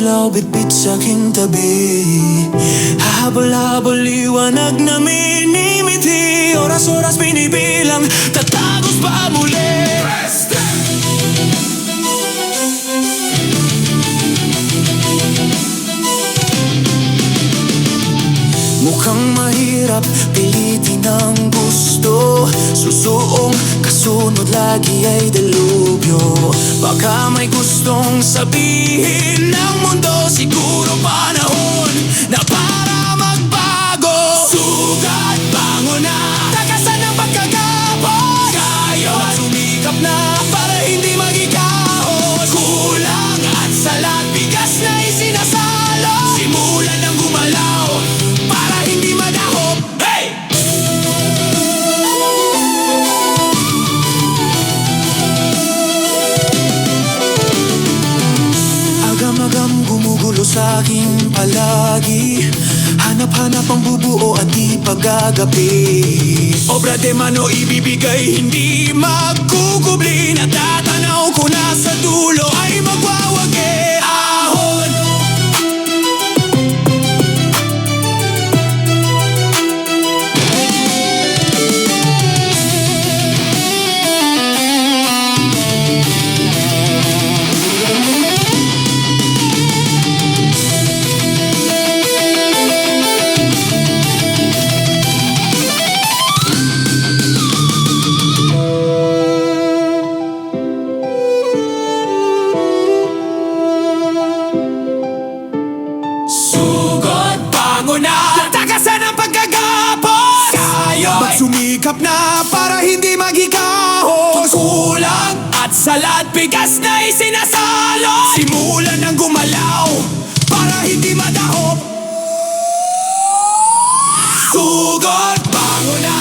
ilaw, bitbit sa aking tabi. Hahabol-habol, liwanag na minimiti. Oras-oras binibilang, tatagos pa muli. Mukhang mahirap, pilitin ang gusto. Susuong kasunod lagi ay delubyo. Baka may gustong sabihin ng mundo. Siguro panahon na para magbago. Sugat, bangon na, takasan ng pagkagapos. Kayo sumikap na para hindi mag-ikahos. Kulang at salat, bigas na isinasalo. Simulan ng gumalaw para hindi madahop. Hey! Agam-agam gumugulo sa akin palagi. Hanap-hanap ang bubuo at di pagagapi. Obra de mano ibibigay, hindi magkukubli. Natatanaw ko na sa dulo ay magwawagi. Ahon! Takasan ang pagkagapos. Magsumikap na para hindi mag-ikahos. Kulang at salat, bigas na isinasalo. Simulan ng gumalaw para hindi madahop. Sugot, bangon na,